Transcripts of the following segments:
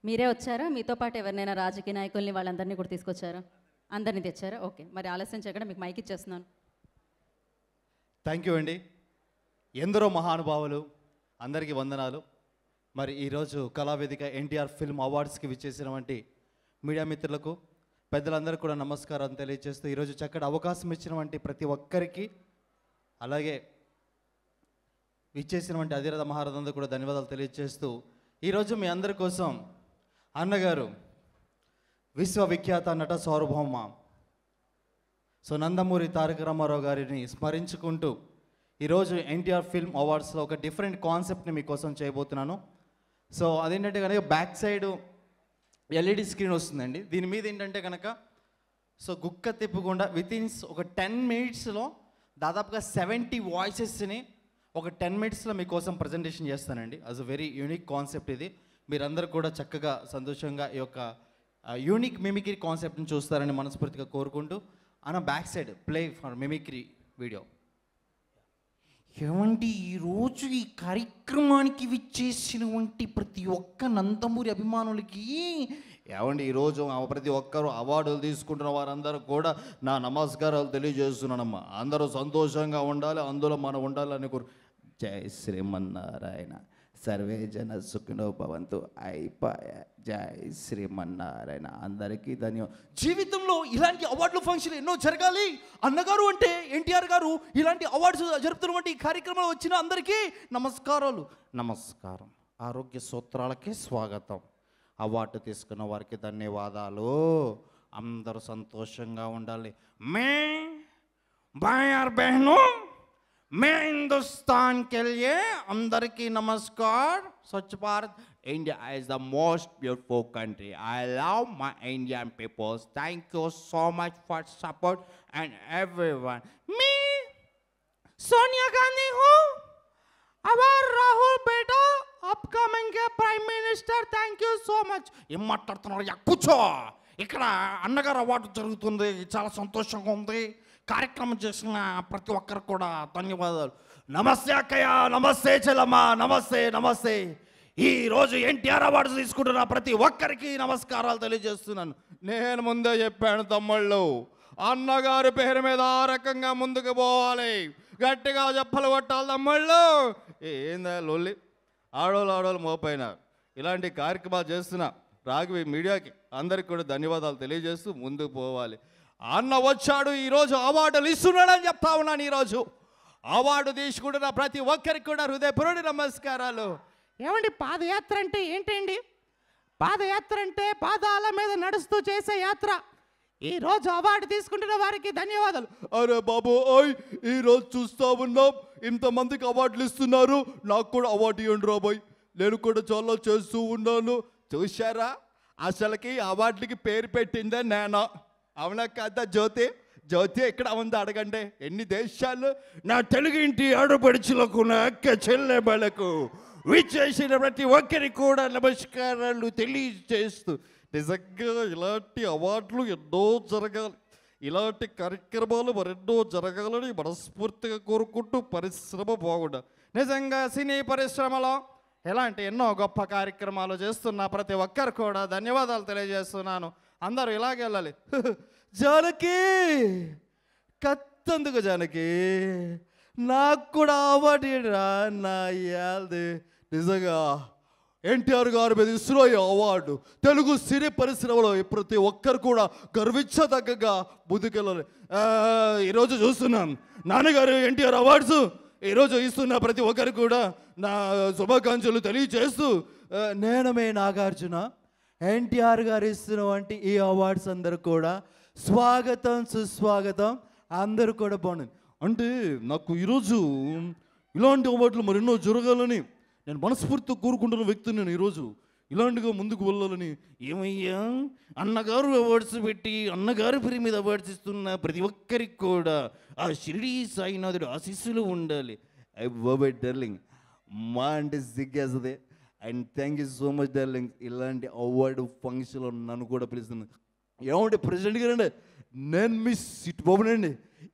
మీరే వచ్చారా? మీతో పాటు ఎవరినైనా రాజకీయ నాయకుల్ని వాళ్ళందరినీ కూడా తీసుకొచ్చారా? అందరినీ తెచ్చారా? ఓకే, మరి ఆలస్యం చేయకుండా మీకు మైక్ ఇచ్చేస్తున్నాను. థ్యాంక్ యూ అండి. ఎందరో మహానుభావులు, అందరికీ వందనాలు. మరి ఈరోజు కళావేదిక ఎన్టీఆర్ ఫిల్మ్ అవార్డ్స్కి విచ్చేసినటువంటి మీడియా మిత్రులకు, పెద్దలందరికీ కూడా నమస్కారం తెలియజేస్తూ ఈరోజు చక్కటి అవకాశం ఇచ్చినటువంటి ప్రతి ఒక్కరికి, అలాగే విచ్చేసినటువంటి అధిరథ మహారథందరూ కూడా ధన్యవాదాలు తెలియజేస్తూ ఈరోజు మీ అందరి కోసం అన్నగారు విశ్వవిఖ్యాత నట సార్వభౌమ నందమూరి తారక రామారావు గారిని స్మరించుకుంటూ ఈరోజు ఎన్టీఆర్ ఫిల్మ్ అవార్డ్స్లో ఒక డిఫరెంట్ కాన్సెప్ట్ని మీకోసం చేయబోతున్నాను. సో అదేంటంటే కనుక బ్యాక్ సైడ్ ఎల్ఈడి స్క్రీన్ వస్తుందండి. దీని మీద ఏంటంటే కనుక గుక్క తిప్పకుండా వితిన్ ఒక 10 మినిట్స్లో దాదాపుగా 70 వాయిసెస్ని ఒక 10 మినిట్స్లో మీకోసం ప్రజెంటేషన్ చేస్తానండి. అస్ అ వెరీ యూనిక్ కాన్సెప్ట్ ఇది. మీరందరూ కూడా చక్కగా సంతోషంగా ఈ యొక్క యూనిక్ మిమిక్రీ కాన్సెప్ట్ని చూస్తారని మనస్ఫూర్తిగా కోరుకుంటూ అన్న back side play for mimicry video. ఏమండి, ఈరోజు ఈ కార్యక్రమానికి విచ్చేసినటువంటి ప్రతి ఒక్క నందమూరి అభిమానులకి ఏమండి, ఈరోజు ప్రతి ఒక్కరు అవార్డులు తీసుకుంటున్న వారందరూ కూడా నా నమస్కారాలు తెలియజేస్తున్నానమ్మా. అందరూ సంతోషంగా ఉండాలి, అందులో మనం ఉండాలని జై శ్రీమన్నారాయణ, సర్వే జన సుఖినో భవంతు. అయిపోయా. జై శ్రీమన్నారాయణ. అందరికీ ధన్యవాదాలు. జీవితంలో ఇలాంటి అవార్డుల ఫంక్షన్ ఎన్నో జరగాలి. అన్నగారు అంటే ఎన్టీఆర్ గారు ఇలాంటి అవార్డ్స్ జరుపుతున్నటువంటి ఈ కార్యక్రమంలో వచ్చిన అందరికీ నమస్కారాలు. నమస్కారం. ఆరోగ్య సూత్రాలకి స్వాగతం. అవార్డు తీసుకున్న వారికి ధన్యవాదాలు. అందరూ సంతోషంగా ఉండాలి. మే భాయర్ బహనో, మే హిందుస్థాన్ के लिए అందరికీ namaskar. Swachh Bharat. India is the most beautiful country. I love my Indian people. Thank you so much for support and everyone. Me Sonia Gandhi हूँ. our Rahul beta upcoming prime minister. Thank you so much. ఏం మాట్లాడుతున్నారు? కూర్చో. ఇక్కడ అన్నగారు award జరుగుతుంది, చాలా సంతోషంగా ఉంది. కార్యక్రమం చేసిన ప్రతి ఒక్కరికి కూడా ధన్యవాదాలు. నమస్తే అక్కయ్య, నమస్తే చెల్లమ్మ, నమస్తే నమస్తే. ఈరోజు ఎన్టీఆర్ అవార్డు తీసుకుంటున్న ప్రతి ఒక్కరికి నమస్కారాలు తెలియజేస్తున్నాను. నేను ముందే చెప్పాను తమ్ముళ్ళు, అన్నగారి పేరు మీద ఆ రకంగా ముందుకు పోవాలి. గట్టిగా చెప్పలు కొట్టాలి తమ్ముళ్ళు. ఏందా లొల్లి? ఆడోళ్ళు మోపైన ఇలాంటి కార్యక్రమాలు చేస్తున్న రాఘవి మీడియాకి అందరికి కూడా ధన్యవాదాలు తెలియజేస్తూ ముందుకు పోవాలి. అన్న వచ్చాడు, ఈరోజు అవార్డులు ఇస్తున్నాడని చెప్తా ఉన్నాను. ఈరోజు అవార్డు తీసుకుంటున్న ప్రతి ఒక్కరికి కూడా హృదయపూర్వక నమస్కారాలు. ఏమండి, పాదయాత్ర అంటే ఏంటండి? పాదయాత్ర అంటే పాదాల మీద నడుస్తూ చేసే యాత్ర. ఈరోజు అవార్డు తీసుకుంటున్న వారికి ధన్యవాదాలు. అరే బాబు, ఈరోజు చూస్తా ఉన్నాం, ఇంతమందికి అవార్డులు ఇస్తున్నారు, నాకు కూడా అవార్డు ఇవ్వండి రాబోయ్. నేను కూడా చాలా చేస్తూ ఉన్నాను. చూశారా, అసలుకి అవార్డులకి పేరు పెట్టిందే నేనా? అవునా కదా జ్యోతి? జ్యోతి ఎక్కడ ఉంది అడగండి. ఎన్ని దేశాలు నా తెలుగు ఇంటి ఆడపడుచులకు, నా అక్క చెల్లెమ్మలకు విచ్చేసిన ప్రతి ఒక్కరికి కూడా నమస్కారాలు తెలియజేస్తూ, నిజంగా ఇలాంటి అవార్డులు ఎన్నో జరగాలి, ఇలాంటి కార్యక్రమాలు మరెన్నో జరగాలని మనస్ఫూర్తిగా కోరుకుంటూ పరిశ్రమ బాగుండాలి. నిజంగా సినీ పరిశ్రమలో ఇలాంటి ఎన్నో గొప్ప కార్యక్రమాలు చేస్తున్న ప్రతి ఒక్కరు కూడా ధన్యవాదాలు తెలియజేస్తున్నాను. అందరూ ఇలాగే వెళ్ళాలి. జానకి కత్తందుకు జానకి, నాకు కూడా అవార్డు రా నా యాల్ది. నిజంగా ఎన్టీఆర్ గారి మీద ఇస్రో అవార్డు తెలుగు సినీ పరిశ్రమలో ప్రతి ఒక్కరు కూడా గర్వించదగ్గగా ముందుకెళ్ళాలి. ఈరోజు చూస్తున్నాం నాన్నగారు ఎన్టీఆర్ అవార్డ్స్ ఈరోజు ఇస్తున్న ప్రతి ఒక్కరికి కూడా నా శుభాకాంక్షలు తెలియజేస్తూ, నేను మే నాగార్జున, ఎన్టీఆర్ గారు ఇస్తున్నటువంటి ఈ అవార్డ్స్ అందరూ కూడా స్వాగతం సుస్వాగతం. అందరూ కూడా బాగుంది. అంటే నాకు ఈరోజు ఇలాంటి అవార్డులు మరెన్నో జరగాలని నేను మనస్ఫూర్తిగా కోరుకుంటున్న వ్యక్తిని. నేను ఈరోజు ఇలాంటిగా ముందుకు వెళ్ళాలని. ఏమయ్యా, అన్నగారు అవార్డ్స్ పెట్టి అన్నగారి పేరు మీద అవార్డ్స్ ఇస్తున్న ప్రతి ఒక్కరికి కూడా ఆ షిరిడి సాయినాథుడు ఆశీస్సులు ఉండాలి. ఐ బాబై డార్లింగ్, మా అంటే సిగ్గేస్తుంది. And thank you so much darling. ఇలాంటి అవార్డు ఫంక్షన్లో నన్ను కూడా పిలుస్తుంది. ఏమంటే ప్రెసిడెంట్ గారండి, నేను మీ సిట్ బాబునండి.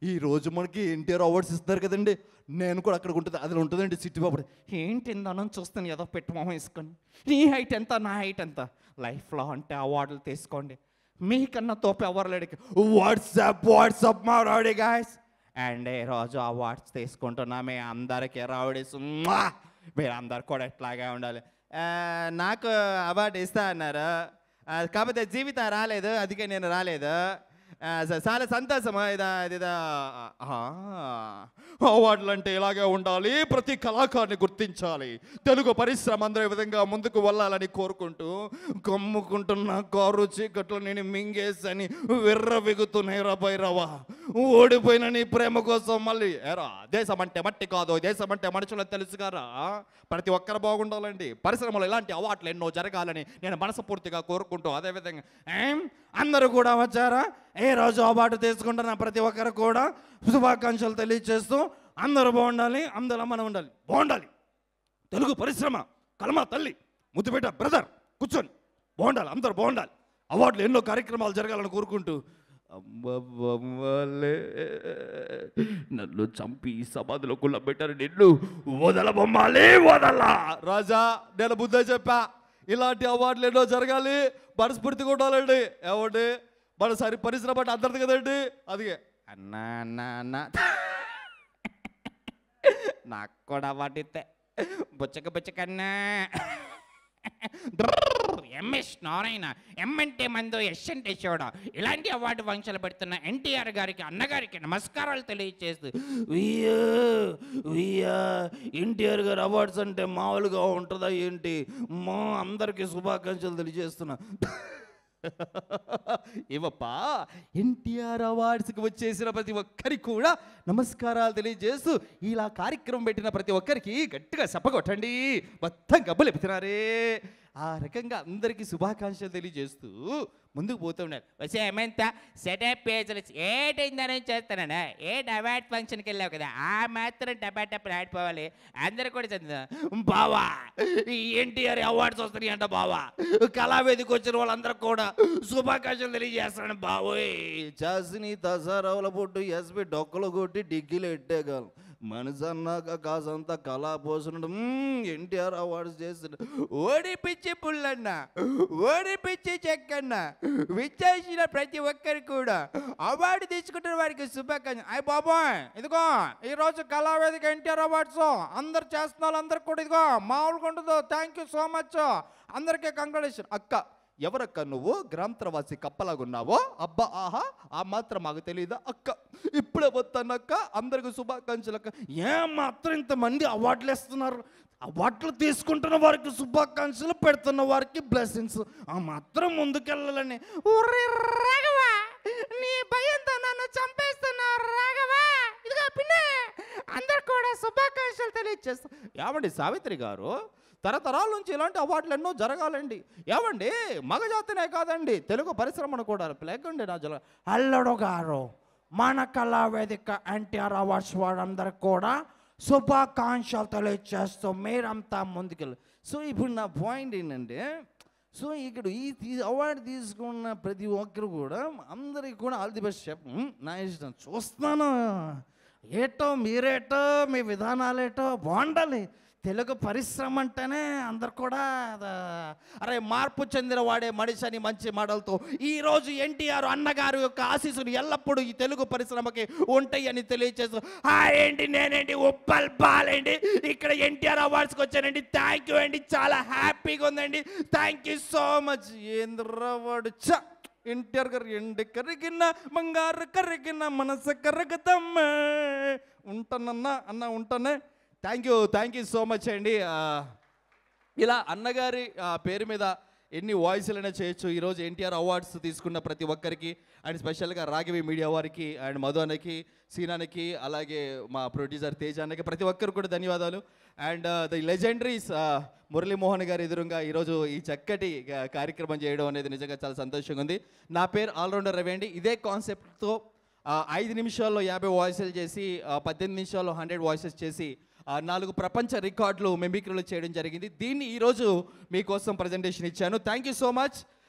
ఈ రోజు మనకి ఎన్టీఆర్ అవార్డ్స్ ఇస్తారు కదండి, నేను కూడా అక్కడికి ఉంటుంది, అది ఉంటుందండి సిట్టి బాబు. ఏంటి ఇందానని చూస్తాను ఏదో పెట్టి మొహం వేసుకొని, నీ హైట్ ఎంత నా హైట్ ఎంత, లైఫ్లో అంటే అవార్డులు తీసుకోండి, మీకన్నా తోపు ఎవరు లేడు. వాట్సాప్ మా రౌడీ గాయస్. అండ్ ఈరోజు అవార్డ్స్ తీసుకుంటున్నా మీ అందరికీ రౌడీస్, మీరు అందరు కూడా ఇట్లాగే ఉండాలి. నాకు అవార్డు ఇస్తా అన్నారు, కాకపోతే జీవితం రాలేదు, అందుకే నేను రాలేదు. చాలా సంతోషమా ఇదా అవార్డులు అంటే ఇలాగే ఉండాలి, ప్రతి కళాకారుని గుర్తించాలి, తెలుగు పరిశ్రమ అందరూ ఈ విధంగా ముందుకు వెళ్ళాలని కోరుకుంటూ కమ్ముకుంటున్న కారు చీకట్లు నేను మింగేసని విర్రవిగుతున్నాయి రా భైరవా. ఓడిపోయిన నీ ప్రేమ కోసం మళ్ళీ ఏరా, దేశం అంటే మట్టి కాదు, దేశం అంటే మనుషులకు తెలుసు కదా, ప్రతి ఒక్కరు బాగుండాలండి, పరిశ్రమలో ఇలాంటి అవార్డులు ఎన్నో జరగాలని నేను మనస్ఫూర్తిగా కోరుకుంటూ, అదేవిధంగా అందరూ కూడా వచ్చారా, ఏ రోజు అవార్డు తీసుకుంటున్న ప్రతి ఒక్కరు కూడా శుభాకాంక్షలు తెలియజేస్తూ అందరూ బాగుండాలి, అందరూ మనం ఉండాలి, బాగుండాలి తెలుగు పరిశ్రమ, కలమా తల్లి, ముద్దుపేట బ్రదర్ కూర్చొని బాగుండాలి, అందరూ బాగుండాలి, అవార్డులు ఎన్నో కార్యక్రమాలు జరగాలని కోరుకుంటూ. నన్ను చంపి సమాధిలో కుళ్ళబెట్టారు, నిన్ను వదలబొమ్మాలి వదలా రాజా. నేను బుద్ధ చెప్పా, ఇలాంటి అవార్డులు ఎన్నో జరగాలి, మనస్ఫూర్తిగా ఉండాలండి. ఏమండి మన సరి పరిశ్రమ అంటే అందరిది కదండి, అదిగే అన్నా అన్నా అన్నా నాకు కూడా అవార్డు ఇస్తే బుచ్చకన్నా. ఎంఎస్ నారాయణ, ఎం అంటే మందు, ఎస్ అంటే చూడ, ఇలాంటి అవార్డు ఫంక్షన్లు పెడుతున్న ఎన్టీఆర్ గారికి అన్నగారికి నమస్కారాలు తెలియజేస్తూ, ఎన్టీఆర్ గారు అవార్డ్స్ అంటే మామూలుగా ఉంటుందా ఏంటి, మా అందరికీ శుభాకాంక్షలు తెలియజేస్తున్నా. ఏవప్పా, ఎన్టీఆర్ అవార్డ్స్కి వచ్చేసిన ప్రతి ఒక్కరికి కూడా నమస్కారాలు తెలియజేస్తూ ఇలా కార్యక్రమం పెట్టిన ప్రతి ఒక్కరికి గట్టిగా చెప్పగొట్టండి, మొత్తం గబ్బులు ఎప్పుతున్నారే. ఆ రకంగా అందరికీ శుభాకాంక్షలు తెలియజేస్తూ ముందుకు పోతూ ఉన్నారు. వచ్చే ఏమంతా సెటప్ పేజీలు ఏటైందని చేస్తానన్నా, అవార్డ్ ఫంక్షన్కి వెళ్ళావు కదా, ఆ మాత్రం టపాటప్పుడు ఆడిపోవాలి, అందరూ కూడా చదువుతా. బావా ఎన్టీఆర్ అవార్డ్స్ వస్తున్నాయి అంట బావా, కళావేదికి వచ్చిన వాళ్ళందరూ కూడా శుభాకాంక్షలు తెలియజేస్తాను బావోయ్. చేసి దసరావుల పొట్టు ఎస్పి డొక్కలు కొట్టి డిగ్గిలు ఎట్టేయగలం, మనసు అన్నాక కాసంతా కళా పోసుడు. ఎన్టీఆర్ అవార్డ్స్ చేస్తున్నా, ఓడిపిచ్చి పుల్లన్న, ఓడిపిచ్చి చెక్కన్న, విచ్చేసిన ప్రతి ఒక్కరికి కూడా అవార్డు తీసుకుంటున్న వారికి శుభాకాంక్షలు. అయ్యి బాబోయ్, ఇదిగో ఈరోజు కళావేదిక ఎన్టీఆర్ అవార్డ్స్ అందరు చేస్తున్న వాళ్ళందరికి కూడా ఇదిగో మామూలుగా ఉండదు. థ్యాంక్ యూ సో మచ్, అందరికీ కంగ్రాచులేషన్. అక్క ఎవరక్క నువ్వు, గ్రాంతరవాసి కప్పలాగున్నావో, అబ్బా ఆహా ఆ మాత్రం మాకు తెలియదా అక్క, ఇప్పుడే వస్తానక్క, అందరికి శుభాకాంక్షలు అక్క. ఏమాత్రం ఇంతమంది అవార్డులు ఇస్తున్నారు, అవార్డులు తీసుకుంటున్న వారికి శుభాకాంక్షలు, పెడుతున్న వారికి బ్లెస్సింగ్స్, ఆ మాత్రం ముందుకెళ్ళాలని. రాఘవా, నీ భయంతో నన్ను చంపేస్తున్నావు రాఘవా, ఇదిగో పిన్ని అందరు కూడా శుభాకాంక్షలు తెలియజేస్తాం. ఏమండి సావిత్రి గారు, తరతరాల నుంచి ఇలాంటి అవార్డులు ఎన్నో జరగాలండి. ఏమండి మగజాతినే కాదండి, తెలుగు పరిశ్రమను కూడా లేకండి నా జల. అల్లుడు గారు, మన కళావేదిక ఎన్టీఆర్ అవార్డ్స్ వారందరికి కూడా శుభాకాంక్షలు తెలియజేస్తూ మీరంతా ముందుకెళ్ళి. సో ఇప్పుడు నా పాయింట్ ఏంటంటే, సో ఇక్కడ ఈ అవార్డు తీసుకున్న ప్రతి ఒక్కరు కూడా అందరికి కూడా ఆల్ ది బెస్ట్ చెప్పు. నా ఇష్టం చూస్తున్నాను, ఏటో మీరేటో మీ విధానాలేటో బాగుండాలి. తెలుగు పరిశ్రమ అంటేనే అందరు కూడా అరే మార్పు చెందిన వాడే మనిషి అని మంచి మాటలతో ఈరోజు ఎన్టీఆర్ అన్నగారు యొక్క ఆశీస్సులు ఎల్లప్పుడూ ఈ తెలుగు పరిశ్రమకి ఉంటాయని తెలియజేస్తూ, ఏంటి నేనేంటి ఉప్పల్ బాలేండి ఇక్కడ ఎన్టీఆర్ అవార్డ్స్కి వచ్చానండి. థ్యాంక్ యూ అండి, చాలా హ్యాపీగా ఉందండి, థ్యాంక్ యూ సో మచ్. ఏంద్రవాడు చ ఎన్టీఆర్ గారు ఎండి కరిగిన బంగారు కరిగిన మనసు కరగదమ్మ. ఉంటానన్నా అన్న, ఉంటానే. థ్యాంక్ యూ సో మచ్ అండి. ఇలా అన్నగారి పేరు మీద ఎన్ని వాయిస్లైనా చేయొచ్చు. ఈరోజు ఎన్టీఆర్ అవార్డ్స్ తీసుకున్న ప్రతి ఒక్కరికి అండ్ స్పెషల్గా రాఘవి మీడియా వారికి అండ్ మధు అన్నకి, సీనానికి, అలాగే మా ప్రొడ్యూసర్ తేజ అన్నకి ప్రతి ఒక్కరు కూడా ధన్యవాదాలు. అండ్ ది లెజెండరీస్ మురళీమోహన్ గారి ఎదురుగా ఈరోజు ఈ చక్కటి కార్యక్రమం చేయడం అనేది నిజంగా చాలా సంతోషంగా ఉంది. నా పేరు ఆల్రౌండర్ రవి అండి. ఇదే కాన్సెప్ట్తో 5 నిమిషాల్లో 50 వాయిస్లు చేసి 18 నిమిషాల్లో 100 వాయిసెస్ చేసి 4 ప్రపంచ రికార్డులు మెమిక్రీలు చేయడం జరిగింది. దీన్ని ఈరోజు మీకోసం ప్రజెంటేషన్ ఇచ్చాను. Thank you so much.